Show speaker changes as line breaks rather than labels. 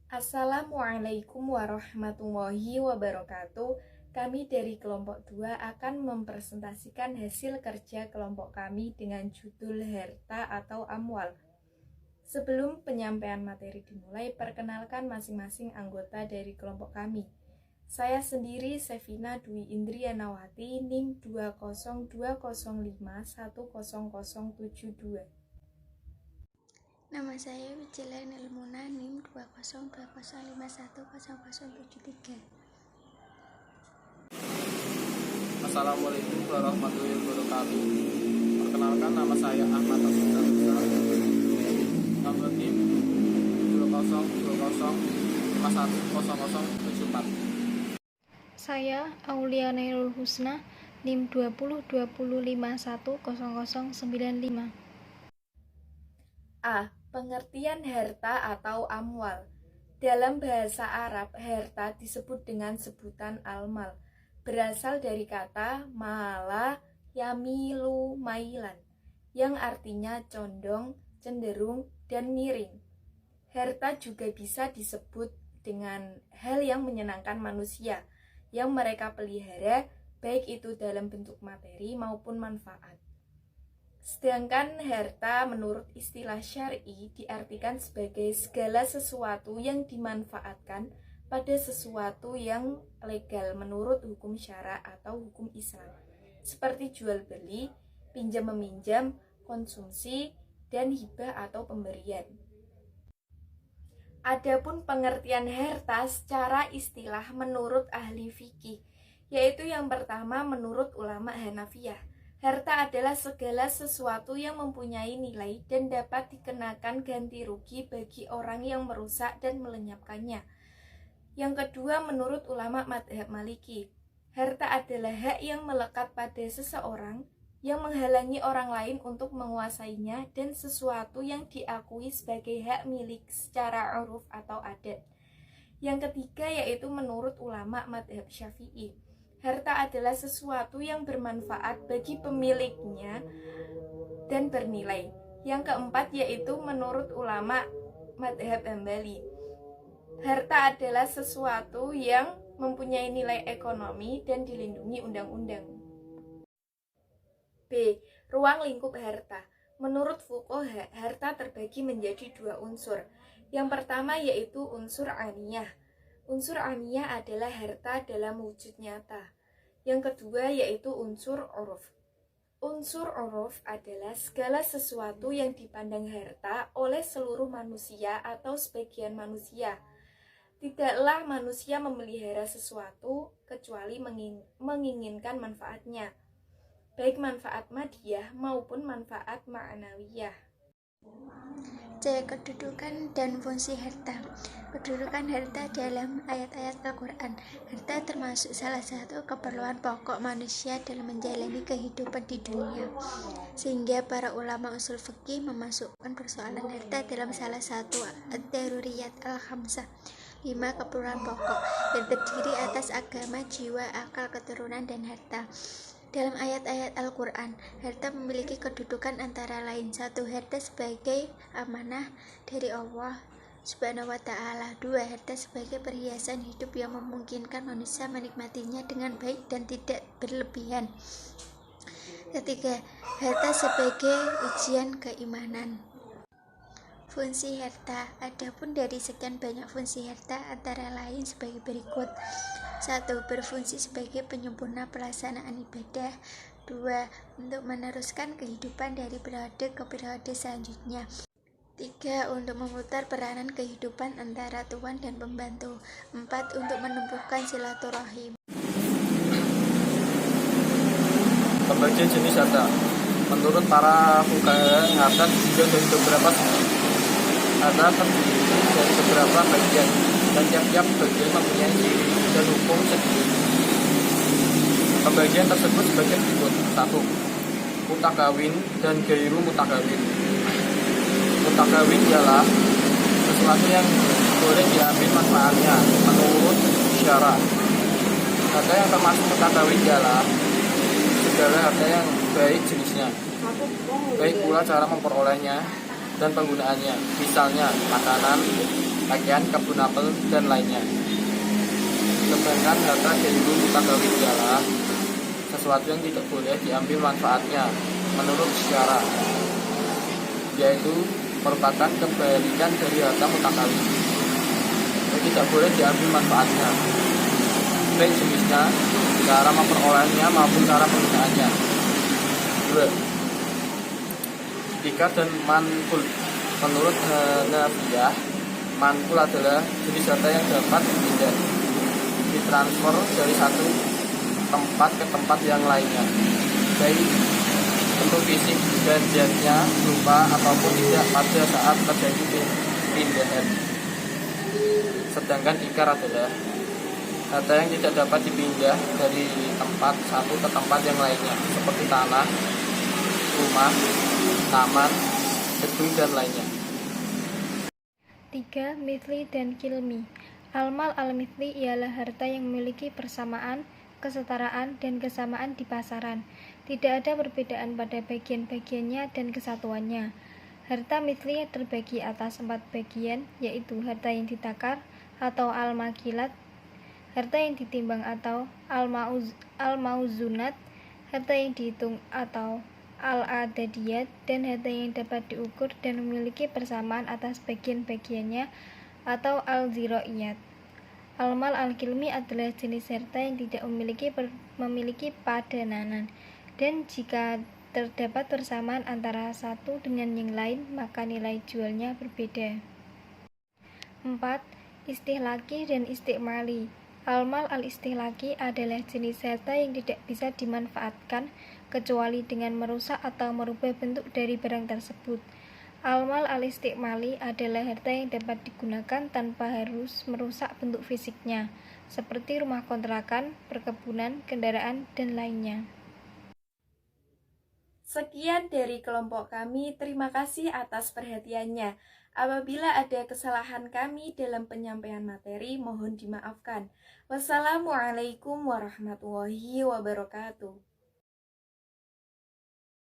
Assalamualaikum warahmatullahi wabarakatuh. Kami dari kelompok 2 akan mempresentasikan hasil kerja kelompok kami dengan judul harta atau amwal. Sebelum penyampaian materi dimulai, perkenalkan masing-masing anggota dari kelompok kami. Saya sendiri Sevina Dwi Indrianawati, NIM 20205100072.
Nama saya Wijela Nelmuna, NIM 20205100073.
Assalamualaikum warahmatullahi wabarakatuh. Perkenalkan, nama saya Ahmad Abdullah, nomor NIM 20205100074.
Saya Aulia Nailul Husna, NIM 2020510095.
A. Pengertian harta atau amwal. Dalam bahasa Arab, harta disebut dengan sebutan al-mal, berasal dari kata mala yamilu mailan, yang artinya condong, cenderung, dan miring. Harta juga bisa disebut dengan hal yang menyenangkan manusia, yang mereka pelihara, baik itu dalam bentuk materi maupun manfaat. Sedangkan harta menurut istilah syar'i diartikan sebagai segala sesuatu yang dimanfaatkan pada sesuatu yang legal menurut hukum syara atau hukum Islam, seperti jual beli, pinjam meminjam, konsumsi, dan hibah atau pemberian. Adapun pengertian harta secara istilah menurut ahli fikih, yaitu yang pertama menurut ulama Hanafiyah, harta adalah segala sesuatu yang mempunyai nilai dan dapat dikenakan ganti rugi bagi orang yang merusak dan melenyapkannya. Yang kedua, menurut ulama madhab Maliki, harta adalah hak yang melekat pada seseorang yang menghalangi orang lain untuk menguasainya dan sesuatu yang diakui sebagai hak milik secara uruf atau adat. Yang ketiga, yaitu menurut ulama madhab Syafi'i, harta adalah sesuatu yang bermanfaat bagi pemiliknya dan bernilai. Yang keempat, yaitu menurut ulama madhab Hambali, harta adalah sesuatu yang mempunyai nilai ekonomi dan dilindungi undang-undang. B. Ruang lingkup harta. Menurut fuqaha, harta terbagi menjadi dua unsur. Yang pertama yaitu unsur aniyah. Unsur aniyah adalah harta dalam wujud nyata. Yang kedua yaitu unsur uruf. Unsur uruf adalah segala sesuatu yang dipandang harta oleh seluruh manusia atau sebagian manusia. Tidaklah manusia memelihara sesuatu kecuali menginginkan manfaatnya, baik manfaat madiyah maupun manfaat ma'nawiyah.
C. Kedudukan dan fungsi harta. Kedudukan harta dalam ayat-ayat Al-Quran. Harta termasuk salah satu keperluan pokok manusia dalam menjalani kehidupan di dunia, sehingga para ulama usul fikih memasukkan persoalan harta dalam salah satu ad-daruriyat al-khamsah, 5 keperluan pokok yang terdiri atas agama, jiwa, akal, keturunan, dan harta. Dalam ayat-ayat Al-Quran, harta memiliki kedudukan antara lain: 1. Harta sebagai amanah dari Allah Subhanahu wa Ta'ala. 2. Harta sebagai perhiasan hidup yang memungkinkan manusia menikmatinya dengan baik dan tidak berlebihan. 3. Harta sebagai ujian keimanan. Fungsi harta. Adapun dari sekian banyak fungsi harta antara lain sebagai berikut: 1. Berfungsi sebagai penyempurna pelaksanaan ibadah. 2. Untuk meneruskan kehidupan dari periode ke periode selanjutnya. 3. Untuk memutar peranan kehidupan antara tuan dan pembantu. 4. Untuk menumbuhkan silaturahim.
Pembagian jenis harta. Menurut para fuqaha, harta terdiri dari beberapa segi. Harta terdiri dari beberapa bagian, dan tiap-tiap bagian mempunyai ciri dan hukum sendiri. Pembagian tersebut sebagai berikut: 1. Mutakawin dan gairu mutakawin. Mutakawin ialah sesuatu yang boleh diambil manfaatnya menurut syara. Harta yang termasuk mutakawin ialah segala harta yang baik jenisnya, baik pula cara memperolehnya dan penggunaannya, misalnya makanan, pakaian, kebun apel, dan lainnya. Sedangkan harta gairu mutagawin ialah sesuatu yang tidak boleh diambil manfaatnya menurut syara, yaitu merupakan kebalikan dari harta mutagawin. Tidak boleh diambil manfaatnya, baik jenisnya, cara memperolehnya maupun cara penggunaannya. 2. Ikar dan manqul. Menurut Hanafiyah, manqul adalah jenis harta yang dapat dipindah, ditransfer dari satu tempat ke tempat yang lainnya, baik bentuk fisik dan zatnya berupa ataupun tidak pada saat terjadi pindahan. Sedangkan ikar adalah harta yang tidak dapat dipindah dari tempat satu ke tempat yang lainnya, seperti tanah, rumah, taman, gedung, dan lainnya.
3. Mithli dan kilmi. Al-mal al-mithli ialah harta yang memiliki persamaan, kesetaraan, dan kesamaan di pasaran. Tidak ada perbedaan pada bagian-bagiannya dan kesatuannya. Harta mithli terbagi atas 4 bagian, yaitu harta yang ditakar atau al-makilat, harta yang ditimbang atau al-mauzunat, harta yang dihitung atau al-adadiyat, dan harta yang dapat diukur dan memiliki persamaan atas bagian-bagiannya atau al-ziro'iyat. Al-mal al-kilmi adalah jenis harta yang tidak memiliki padanan, dan jika terdapat persamaan antara satu dengan yang lain, maka nilai jualnya berbeda. 4. Istihlaki dan istikmali. Al-mal al-istihlaki adalah jenis harta yang tidak bisa dimanfaatkan kecuali dengan merusak atau merubah bentuk dari barang tersebut. Al-mal al-istikmali adalah harta yang dapat digunakan tanpa harus merusak bentuk fisiknya, seperti rumah kontrakan, perkebunan, kendaraan, dan lainnya.
Sekian dari kelompok kami, terima kasih atas perhatiannya. Apabila ada kesalahan kami dalam penyampaian materi, mohon dimaafkan. Wassalamualaikum warahmatullahi wabarakatuh.